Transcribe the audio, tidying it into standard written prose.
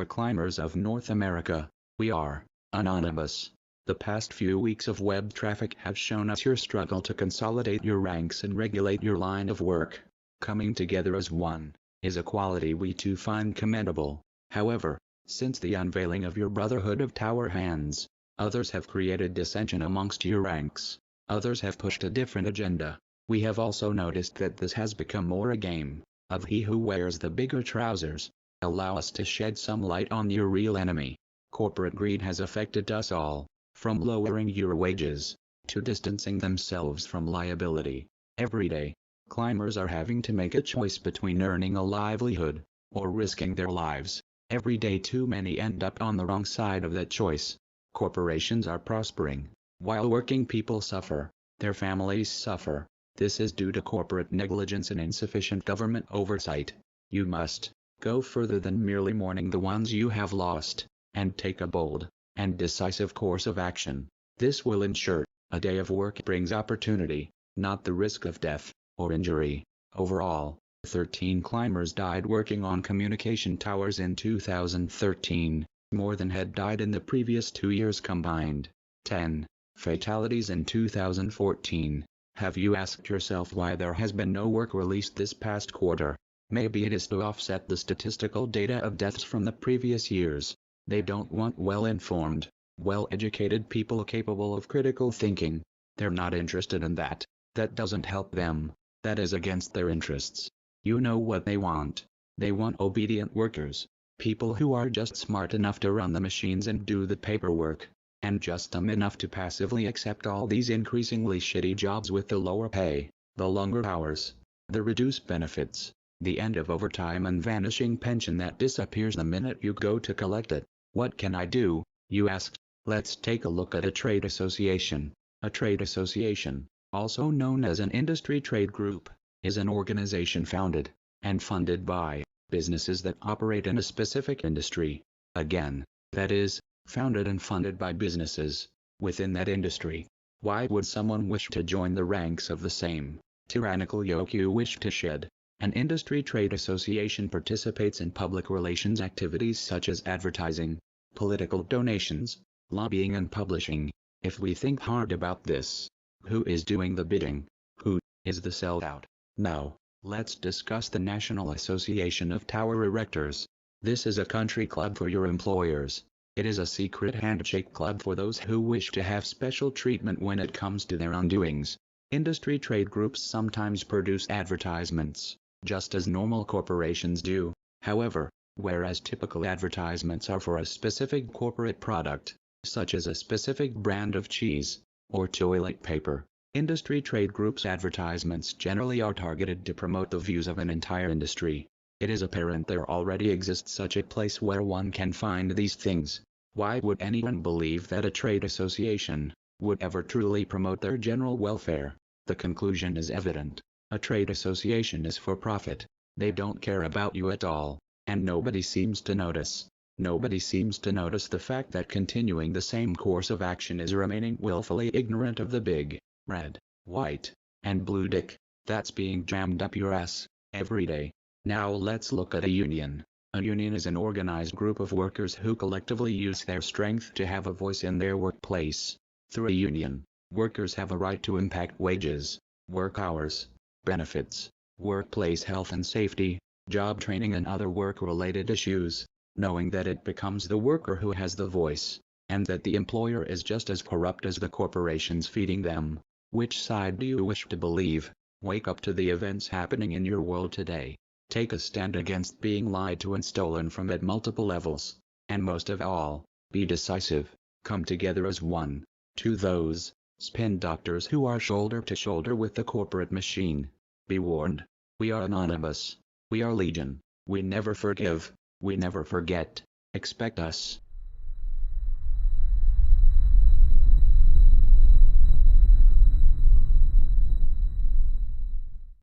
tower climbers of North America. We are anonymous. The past few weeks of web traffic have shown us your struggle to consolidate your ranks and regulate your line of work. Coming together as one is a quality we too find commendable. However, since the unveiling of your Brotherhood of Tower Hands, others have created dissension amongst your ranks. Others have pushed a different agenda. We have also noticed that this has become more a game of he who wears the bigger trousers. Allow us to shed some light on your real enemy. Corporate greed has affected us all, from lowering your wages to distancing themselves from liability. Every day, climbers are having to make a choice between earning a livelihood or risking their lives. Every day too many end up on the wrong side of that choice. Corporations are prospering, while working people suffer. Their families suffer. This is due to corporate negligence and insufficient government oversight. You must go further than merely mourning the ones you have lost, and take a bold and decisive course of action. This will ensure a day of work brings opportunity, not the risk of death or injury. Overall, 13 climbers died working on communication towers in 2013, more than had died in the previous 2 years combined. 10 fatalities in 2014. Have you asked yourself why there has been no work released this past quarter? Maybe it is to offset the statistical data of deaths from the previous years. They don't want well-informed, well-educated people capable of critical thinking. They're not interested in that. That doesn't help them. That is against their interests. You know what they want. They want obedient workers. People who are just smart enough to run the machines and do the paperwork, and just dumb enough to passively accept all these increasingly shitty jobs with the lower pay, the longer hours, the reduced benefits, the end of overtime and vanishing pension that disappears the minute you go to collect it. What can I do, you ask? Let's take a look at a trade association. A trade association, also known as an industry trade group, is an organization founded and funded by businesses that operate in a specific industry. Again, that is, founded and funded by businesses within that industry. Why would someone wish to join the ranks of the same tyrannical yoke you wish to shed? An industry trade association participates in public relations activities such as advertising, political donations, lobbying and publishing. If we think hard about this, who is doing the bidding? Who is the sellout? Now, let's discuss the National Association of Tower Erectors. This is a country club for your employers. It is a secret handshake club for those who wish to have special treatment when it comes to their undoings. Industry trade groups sometimes produce advertisements, just as normal corporations do. However, whereas typical advertisements are for a specific corporate product, such as a specific brand of cheese or toilet paper, industry trade groups' advertisements generally are targeted to promote the views of an entire industry. It is apparent there already exists such a place where one can find these things. Why would anyone believe that a trade association would ever truly promote their general welfare? The conclusion is evident. A trade association is for profit. They don't care about you at all, and nobody seems to notice. Nobody seems to notice the fact that continuing the same course of action is remaining willfully ignorant of the big, red, white, and blue dick that's being jammed up your ass every day. Now let's look at a union. A union is an organized group of workers who collectively use their strength to have a voice in their workplace. Through a union, workers have a right to impact wages, work hours, benefits, workplace health and safety, job training and other work-related issues, knowing that it becomes the worker who has the voice, and that the employer is just as corrupt as the corporations feeding them. Which side do you wish to believe? Wake up to the events happening in your world today. Take a stand against being lied to and stolen from at multiple levels. And most of all, be decisive. Come together as one. To those spin doctors who are shoulder to shoulder with the corporate machine, be warned. We are anonymous. We are legion. We never forgive. We never forget. Expect us.